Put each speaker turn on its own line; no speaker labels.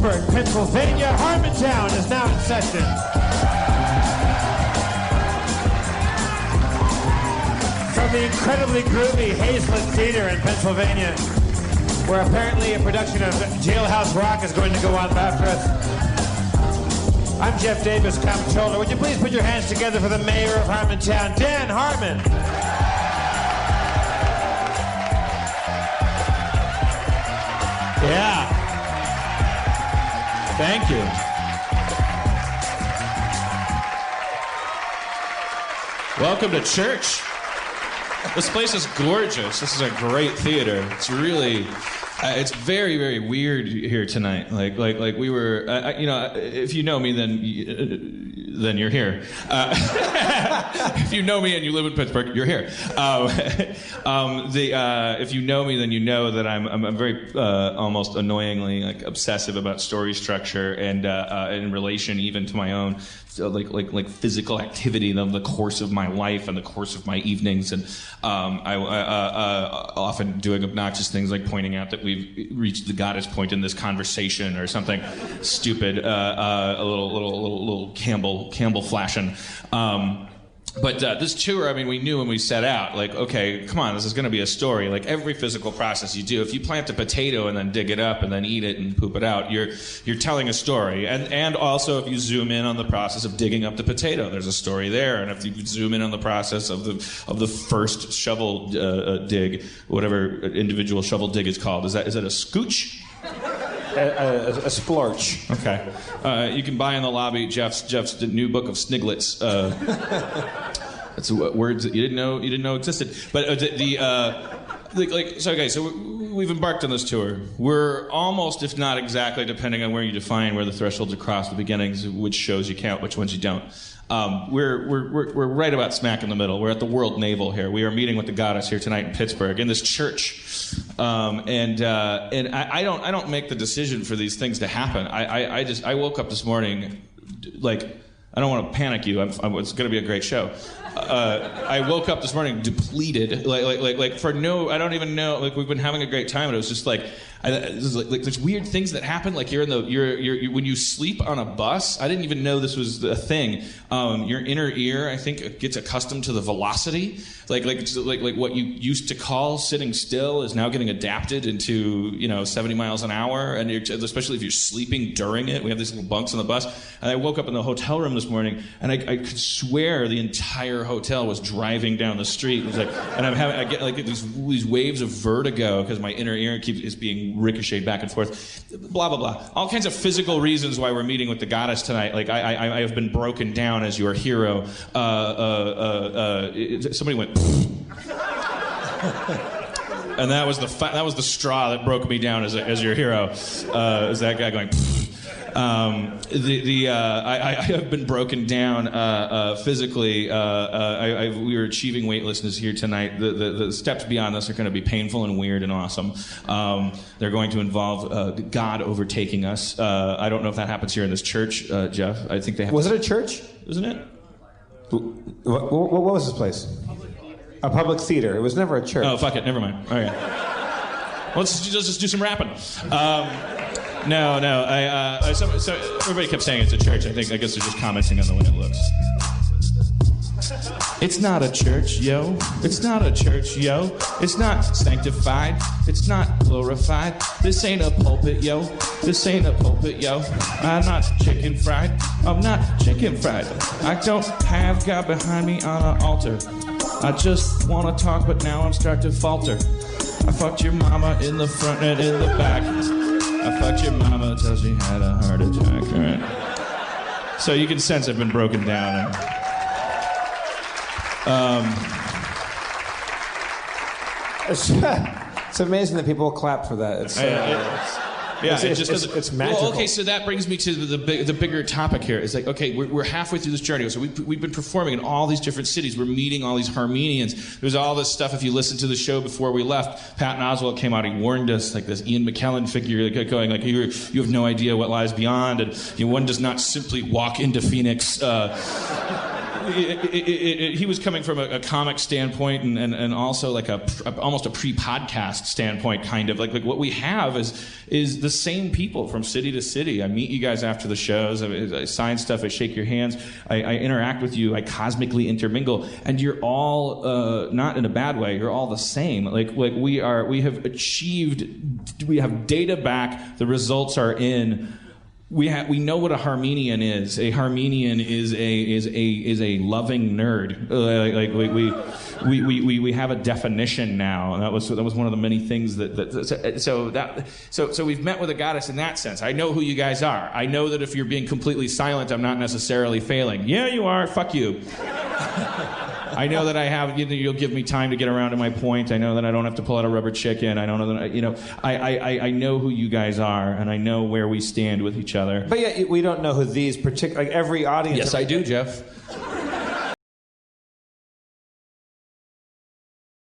Pittsburgh, Pennsylvania, Harmontown is now in session. From the incredibly groovy Hazelett Theater in Pennsylvania, where apparently a production of Jailhouse Rock is going to go on after us. I'm Jeff Davis, comptroller. Would you please put your hands together for the mayor of Harmontown, Dan Harmon?
Yeah. Thank you. Welcome to church. This place is gorgeous. This is a great theater. It's really, it's very, very weird here tonight. Like we were, if you know me, then you're here. If you know me and you live in Pittsburgh, you're here. If you know me, then you know that I'm very almost annoyingly obsessive about story structure and in relation even to my own like physical activity in the course of my life and the course of my evenings, and I often doing obnoxious things like pointing out that we've reached the goddess point in this conversation or something stupid, a little Campbell flashing. But this tour, I mean, we knew when we set out, like, okay, come on, this is going to be a story. Like every physical process you do, if you plant a potato and then dig it up and then eat it and poop it out, you're telling a story. And also, if you zoom in on the process of digging up the potato, there's a story there. And if you zoom in on the process of the first shovel dig, whatever individual shovel dig is called, is that a scooch?
A splorch.
Okay. You can buy in the lobby Jeff's new book of Sniglets. That's words that you didn't know existed. But so we've embarked on this tour. We're almost, if not exactly, depending on where you define where the thresholds are crossed, the beginnings, which shows you count, which ones you don't. We're right about smack in the middle. We're at the World Naval here. We are meeting with the goddess here tonight in Pittsburgh in this church, and I don't make the decision for these things to happen. I woke up this morning, like, I don't want to panic you. It's going to be a great show. I woke up this morning depleted, like for no, I don't even know. Like we've been having a great time, and it was just like. There's weird things that happen. Like you're when you sleep on a bus. I didn't even know this was a thing. Your inner ear, I think, gets accustomed to the velocity. Like what you used to call sitting still is now getting adapted into 70 miles an hour. And especially if you're sleeping during it. We have these little bunks on the bus. And I woke up in the hotel room this morning, and I could swear the entire hotel was driving down the street. It was like, and I get like these waves of vertigo because my inner ear is being ricocheted back and forth, blah blah blah, all kinds of physical reasons why we're meeting with the goddess tonight. Like I have been broken down as your hero. Somebody went and that was the straw that broke me down as your hero. Is that guy going I have been broken down physically. We are achieving weightlessness here tonight. The steps beyond this are going to be painful and weird and awesome. They're going to involve God overtaking us. I don't know if that happens here in this church, Jeff. I think they have.
Was it a church?
Isn't it?
What was this place? A public theater. It was never a church.
Oh, fuck it. Never mind. All right. Let's just do some rapping. No. So everybody kept saying it's a church. I guess they're just commenting on the way it looks. It's not a church, yo. It's not a church, yo. It's not sanctified. It's not glorified. This ain't a pulpit, yo. This ain't a pulpit, yo. I'm not chicken fried. I'm not chicken fried. I don't have God behind me on an altar. I just want to talk, but now I'm starting to falter. I fucked your mama in the front and in the back. I fucked your mama till she had a heart attack. All right. So you can sense I've been broken down.
It's amazing that people clap for that. It's magical.
Well, okay, so that brings me to the bigger topic here. It's like, okay, we're halfway through this journey. So we've been performing in all these different cities. We're meeting all these Harmonians. There's all this stuff. If you listen to the show before we left, Patton Oswalt came out. He warned us, like this Ian McKellen figure, going like, you have no idea what lies beyond, and one does not simply walk into Phoenix. he was coming from a comic standpoint and also like almost a pre-podcast standpoint, kind of like what we have is the same people from city to city. I meet you guys after the shows. I sign stuff. I shake your hands. I interact with you. I cosmically intermingle, and you're all not in a bad way. You're all the same. Like we have achieved. We have data back. The results are in. We know what a Harmonian is. A Harmonian is a loving nerd. We have a definition now. That was one of the many things so we've met with a goddess in that sense. I know who you guys are. I know that if you're being completely silent, I'm not necessarily failing. Yeah, you are. Fuck you. I know that you'll give me time to get around to my point. I know that I don't have to pull out a rubber chicken. I don't know that I know who you guys are, and I know where we stand with each other.
But yet we don't know who these particular, like every audience.
Yes, I do, Jeff.